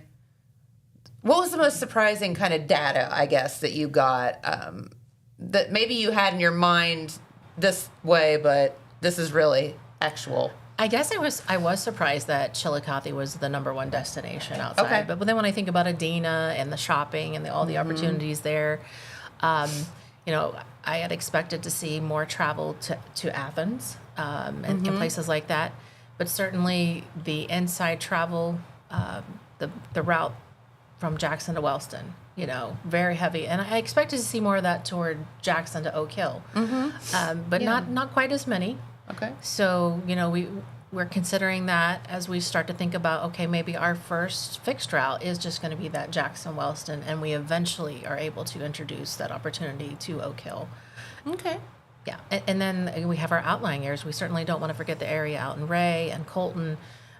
A: what was the most surprising kind of data, I guess, that you got that maybe you had in your mind this way, but this is really actual?
I: I guess I was surprised that Chillicothe was the number one destination outside.
A: Okay.
I: But then when I think about Adena and the shopping and all the opportunities there, I had expected to see more travel to Athens and places like that. But certainly the inside travel, the route from Jackson to Wellston, very heavy. And I expected to see more of that toward Jackson to Oak Hill, but not quite as many.
A: Okay.
I: So, we're considering that as we start to think about, okay, maybe our first fixed route is just going to be that Jackson-Wellston, and we eventually are able to introduce that opportunity to Oak Hill.
A: Okay.
I: Yeah, and then we have our outlying areas. We certainly don't want to forget the area out in Ray and Colton.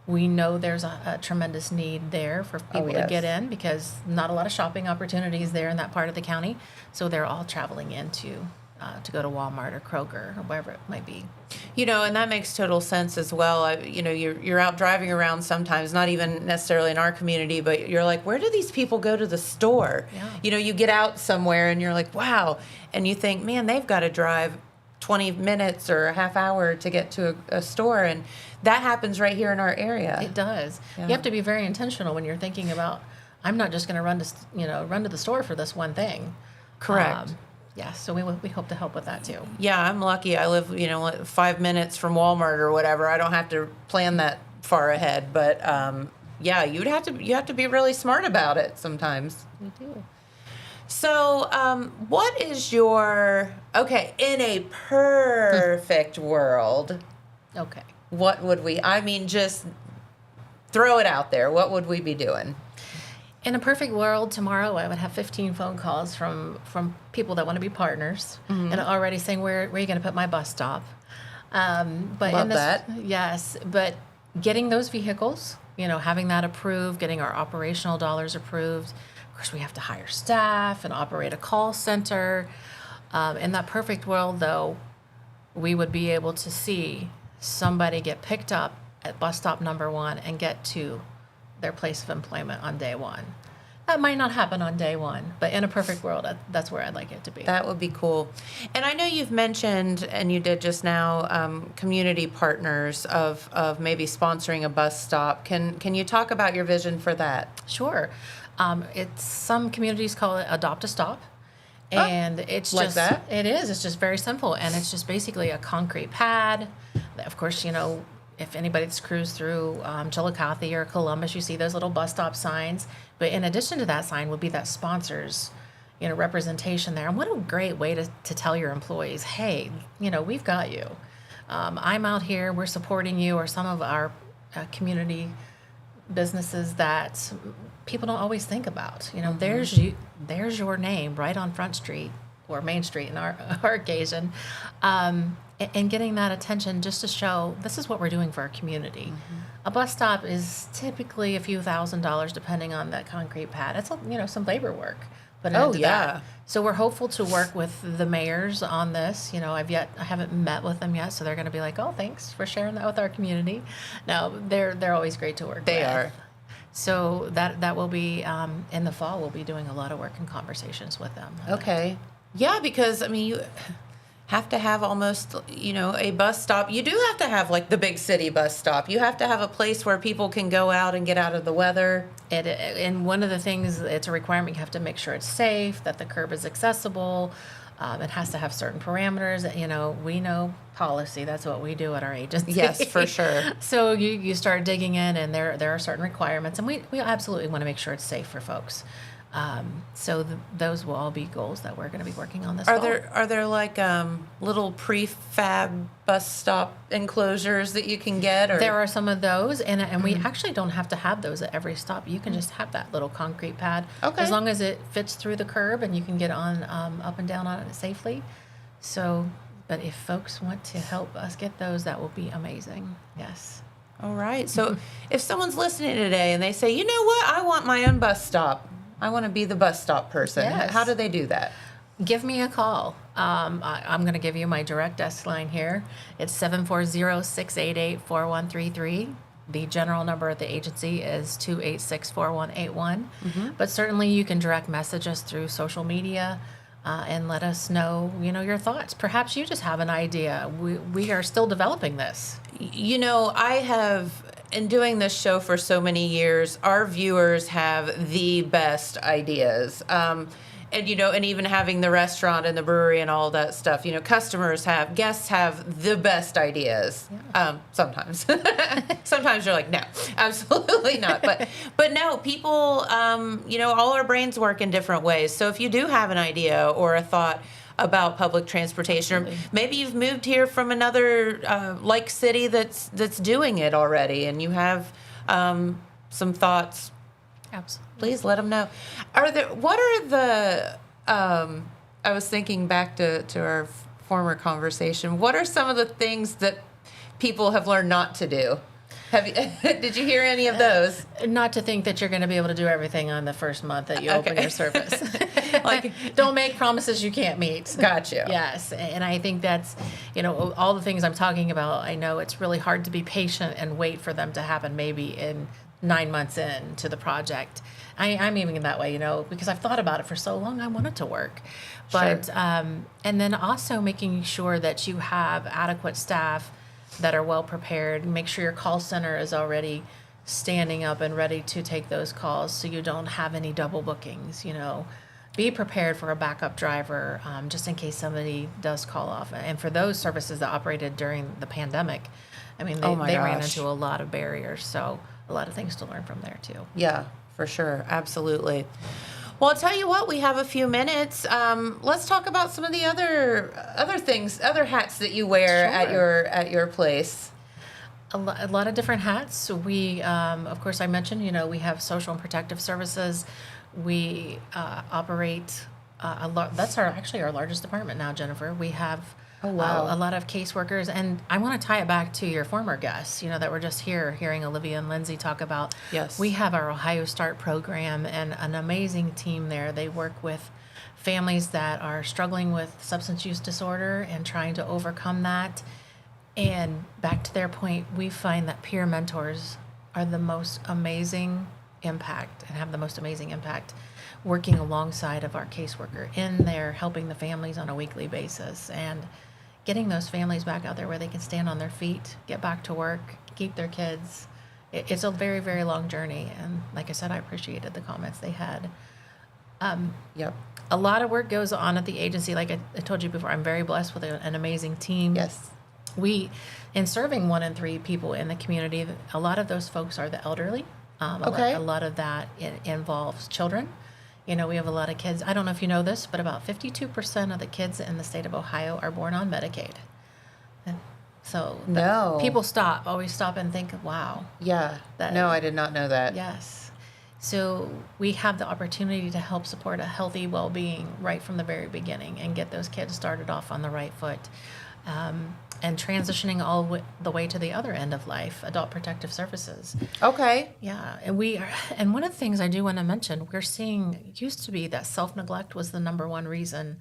I: We know there's a tremendous need there for people to get in because not a lot of shopping opportunities there in that part of the county. So they're all traveling into to go to Walmart or Kroger or wherever it might be.
A: And that makes total sense as well. You're out driving around sometimes, not even necessarily in our community, but you're like, where do these people go to the store?
I: Yeah.
A: You get out somewhere and you're like, wow. And you think, man, they've got to drive 20 minutes or a half hour to get to a store. And that happens right here in our area.
I: It does.
A: Yeah.
I: You have to be very intentional when you're thinking about, I'm not just going to run to the store for this one thing.
A: Correct.
I: So we hope to help with that too.
A: Yeah, I'm lucky. I live, 5 minutes from Walmart or whatever. I don't have to plan that far ahead. But you have to be really smart about it sometimes.
I: We do.
A: So, what is your, okay, in a perfect world,
I: Okay.
A: what would we, I mean, just throw it out there. What would we be doing?
I: In a perfect world, tomorrow I would have 15 phone calls from people that want to be partners and already saying, where are you going to put my bus stop? But
A: Love that.
I: Yes, but getting those vehicles, having that approved, getting our operational dollars approved. Of course, we have to hire staff and operate a call center. In that perfect world, though, we would be able to see somebody get picked up at bus stop number 1 and get to their place of employment on day 1. That might not happen on day 1, but in a perfect world, that's where I'd like it to be.
A: That would be cool. And I know you've mentioned, and you did just now, community partners of maybe sponsoring a bus stop. Can you talk about your vision for that?
I: Sure. It's some communities call it Adopt a Stop. And it's
A: like
I: just
A: that?
I: It is. It's just very simple, and it's just basically a concrete pad. Of course, if anybody that's cruised through Chillicothe or Columbus, you see those little bus stop signs. But in addition to that sign would be that sponsors, representation there. And what a great way to tell your employees, hey, we've got you. I'm out here. We're supporting you, or some of our community businesses that people don't always think about. There's your name right on Front Street or Main Street in our occasion, and getting that attention just to show this is what we're doing for our community. A bus stop is typically a few $1,000s depending on that concrete pad. It's some labor work. Put into that. So we're hopeful to work with the mayors on this. I haven't met with them yet, so they're going to be like, oh, thanks for sharing that with our community. No, they're always great to work with.
A: They are.
I: So that will be in the fall. We'll be doing a lot of work and conversations with them.
A: Okay. Yeah, because you have to have almost, a bus stop. You do have to have like the big city bus stop. You have to have a place where people can go out and get out of the weather.
I: And one of the things, it's a requirement, you have to make sure it's safe, that the curb is accessible. It has to have certain parameters. We know policy. That's what we do at our agency.
A: Yes, for sure.
I: So you start digging in, and there are certain requirements, and we absolutely want to make sure it's safe for folks. So those will all be goals that we're going to be working on this fall.
A: Are there like little prefab bus stop enclosures that you can get? Or?
I: There are some of those, and we actually don't have to have those at every stop. You can just have that little concrete pad, as long as it fits through the curb and you can get on up and down on it safely. So, but if folks want to help us get those, that will be amazing. Yes.
A: All right. So if someone's listening today and they say, you know what, I want my own bus stop. I want to be the bus stop person.
I: Yes.
A: How do they do that?
I: Give me a call. I'm going to give you my direct desk line here. It's 740-688-4133. The general number at the agency is 286-4181. But certainly you can direct message us through social media and let us know, your thoughts. Perhaps you just have an idea. We are still developing this.
A: I have, in doing this show for so many years, our viewers have the best ideas. And even having the restaurant and the brewery and all that stuff, guests have the best ideas. Yeah. Sometimes. Sometimes you're like, no, absolutely not. But no, people, all our brains work in different ways. So if you do have an idea or a thought about public transportation, or maybe you've moved here from another like city that's doing it already, and you have some thoughts.
I: Absolutely.
A: Please let them know. What are the? I was thinking back to our former conversation. What are some of the things that people have learned not to do? Did you hear any of those?
I: Not to think that you're going to be able to do everything on the first month that you open your service. Don't make promises you can't meet.
A: Got you.
I: Yes, and I think that's, all the things I'm talking about. I know it's really hard to be patient and wait for them to happen maybe in 9 months into the project. I'm even that way, because I've thought about it for so long. I want it to work. But,
A: sure.
I: And then also making sure that you have adequate staff that are well prepared. Make sure your call center is already standing up and ready to take those calls so you don't have any double bookings, Be prepared for a backup driver just in case somebody does call off. And for those services that operated during the pandemic, they ran into a lot of barriers. So a lot of things to learn from there too.
A: Yeah, for sure. Absolutely. Well, I'll tell you what, we have a few minutes. Let's talk about some of the other things, other hats that you wear at your place.
I: A lot of different hats. We, of course, I mentioned, we have social and protective services. We operate that's actually our largest department now, Jennifer. We have a lot of caseworkers, and I want to tie it back to your former guests, that were just here hearing Olivia and Lindsay talk about.
A: Yes.
I: We have our Ohio Start program and an amazing team there. They work with families that are struggling with substance use disorder and trying to overcome that. And back to their point, we find that peer mentors are the most amazing impact and have the most amazing impact working alongside of our caseworker in there, helping the families on a weekly basis and getting those families back out there where they can stand on their feet, get back to work, keep their kids. It's a very, very long journey. And like I said, I appreciated the comments they had.
A: Yep.
I: A lot of work goes on at the agency. Like I told you before, I'm very blessed with an amazing team.
A: Yes.
I: We, in serving 1 in 3 people in the community, a lot of those folks are the elderly. A lot of that involves children. We have a lot of kids. I don't know if you know this, but about 52% of the kids in the state of Ohio are born on Medicaid. And so people always stop and think, wow.
A: Yeah. No, I did not know that.
I: Yes. So we have the opportunity to help support a healthy well-being right from the very beginning and get those kids started off on the right foot. And transitioning all the way to the other end of life, adult protective services.
A: Okay.
I: Yeah, and one of the things I do want to mention, we're seeing, it used to be that self-neglect was the number one reason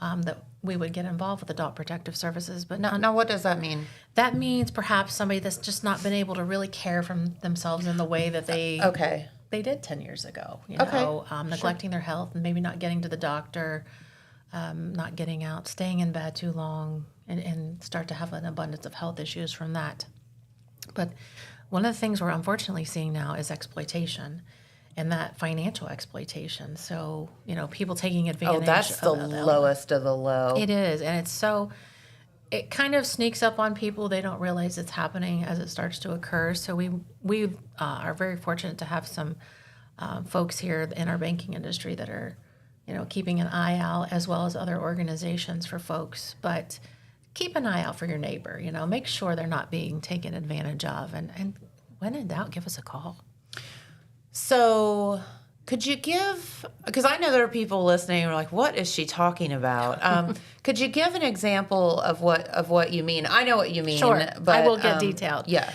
I: that we would get involved with adult protective services. But
A: now what does that mean?
I: That means perhaps somebody that's just not been able to really care for themselves in the way that they did 10 years ago. Neglecting their health and maybe not getting to the doctor, not getting out, staying in bed too long, and start to have an abundance of health issues from that. But one of the things we're unfortunately seeing now is exploitation, and that financial exploitation. So, people taking advantage.
A: Oh, that's the lowest of the low.
I: It is, and it kind of sneaks up on people. They don't realize it's happening as it starts to occur. So we are very fortunate to have some folks here in our banking industry that are, keeping an eye out, as well as other organizations for folks. But keep an eye out for your neighbor, make sure they're not being taken advantage of. And when in doubt, give us a call.
A: So could you because I know there are people listening who are like, what is she talking about? Could you give an example of what you mean? I know what you mean.
I: Sure,
A: but
I: I will get detailed.
A: Yeah.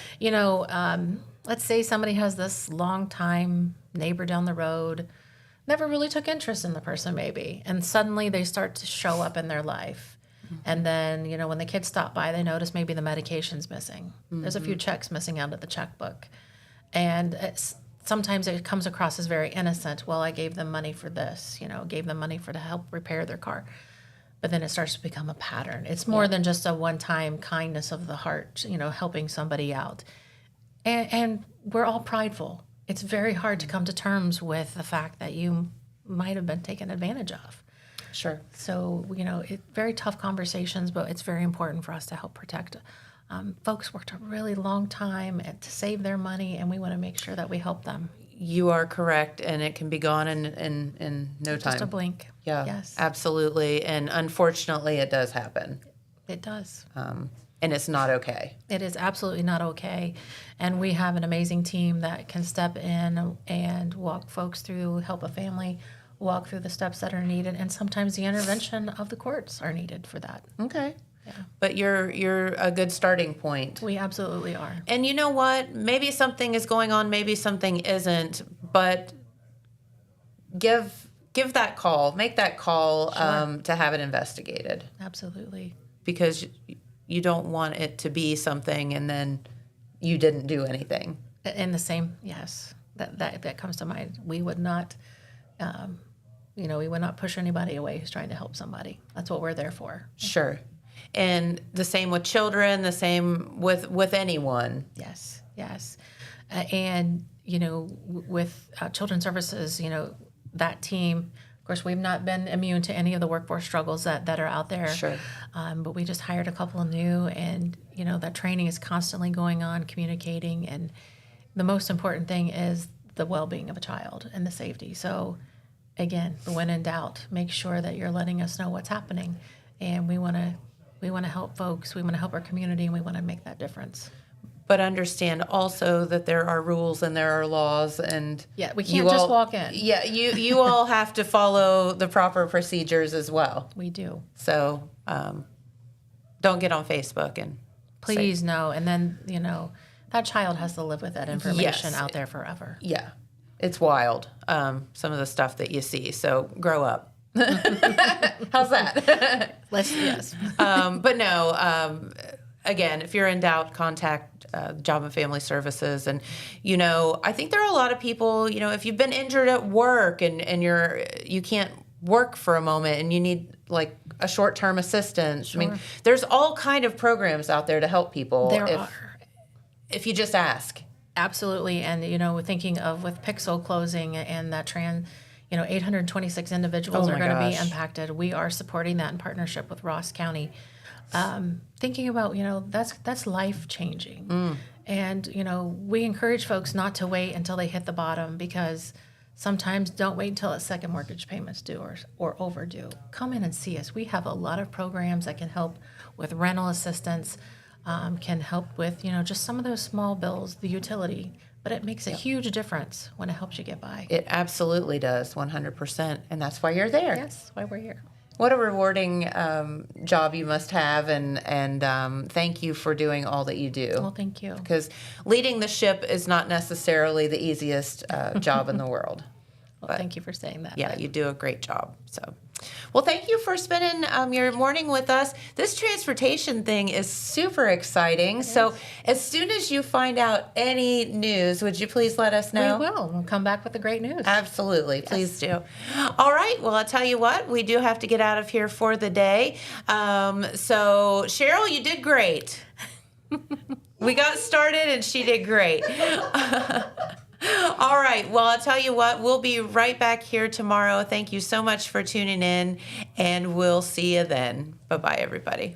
I: Let's say somebody has this long-time neighbor down the road, never really took interest in the person maybe, and suddenly they start to show up in their life. And then, when the kids stop by, they notice maybe the medication's missing. There's a few checks missing out of the checkbook. And sometimes it comes across as very innocent. Well, I gave them money for this, gave them money to help repair their car. But then it starts to become a pattern. It's more than just a one-time kindness of the heart, helping somebody out. And we're all prideful. It's very hard to come to terms with the fact that you might have been taken advantage of.
A: Sure.
I: So, very tough conversations, but it's very important for us to help protect. Folks worked a really long time to save their money, and we want to make sure that we help them.
A: You are correct, and it can be gone in no time.
I: Just a blink.
A: Yeah,
I: yes.
A: Absolutely. And unfortunately, it does happen.
I: It does.
A: And it's not okay.
I: It is absolutely not okay. And we have an amazing team that can step in and walk folks through, help a family walk through the steps that are needed, and sometimes the intervention of the courts are needed for that.
A: Okay.
I: Yeah.
A: But you're a good starting point.
I: We absolutely are.
A: And you know what? Maybe something is going on, maybe something isn't, but give that call, make that call to have it investigated.
I: Absolutely.
A: Because you don't want it to be something and then you didn't do anything.
I: And the same, yes, that comes to mind. We would not, we would not push anybody away who's trying to help somebody. That's what we're there for.
A: Sure. And the same with children, the same with anyone.
I: Yes. And, with Children's Services, that team, of course, we've not been immune to any of the workforce struggles that are out there.
A: Sure.
I: But we just hired a couple of new, and, that training is constantly going on, communicating. And the most important thing is the well-being of a child and the safety. So again, when in doubt, make sure that you're letting us know what's happening. And we want to help folks. We want to help our community, and we want to make that difference.
A: But understand also that there are rules and there are laws, and
I: Yeah, we can't just walk in.
A: Yeah, you all have to follow the proper procedures as well.
I: We do.
A: So don't get on Facebook and
I: Please no. And then, that child has to live with that information
A: Yes.
I: out there forever.
A: Yeah, it's wild. Some of the stuff that you see. So grow up. How's that?
I: Yes.
A: But no. Again, if you're in doubt, contact Job and Family Services. And, I think there are a lot of people, if you've been injured at work and you can't work for a moment and you need like a short-term assistance.
I: Sure.
A: I mean, there's all kind of programs out there to help people.
I: There are.
A: If you just ask.
I: Absolutely. And, we're thinking of with Pixel closing and that 826 individuals are going to be impacted. We are supporting that in partnership with Ross County. Thinking about, that's life changing. And, we encourage folks not to wait until they hit the bottom, because sometimes don't wait until a second mortgage payment's due or overdue. Come in and see us. We have a lot of programs that can help with rental assistance, can help with, just some of those small bills, the utility. But it makes a huge difference when it helps you get by.
A: It absolutely does, 100%. And that's why you're there.
I: Yes, why we're here.
A: What a rewarding job you must have, and thank you for doing all that you do.
I: Well, thank you.
A: Because leading the ship is not necessarily the easiest job in the world.
I: Well, thank you for saying that.
A: Yeah, you do a great job. So, well, thank you for spending your morning with us. This transportation thing is super exciting. So, as soon as you find out any news, would you please let us know?
I: We will. We'll come back with the great news.
A: Absolutely. Please do. All right. Well, I'll tell you what, we do have to get out of here for the day. So, Cheryl, you did great. We got started and she did great. All right. Well, I'll tell you what, we'll be right back here tomorrow. Thank you so much for tuning in, and we'll see you then. Bye-bye, everybody.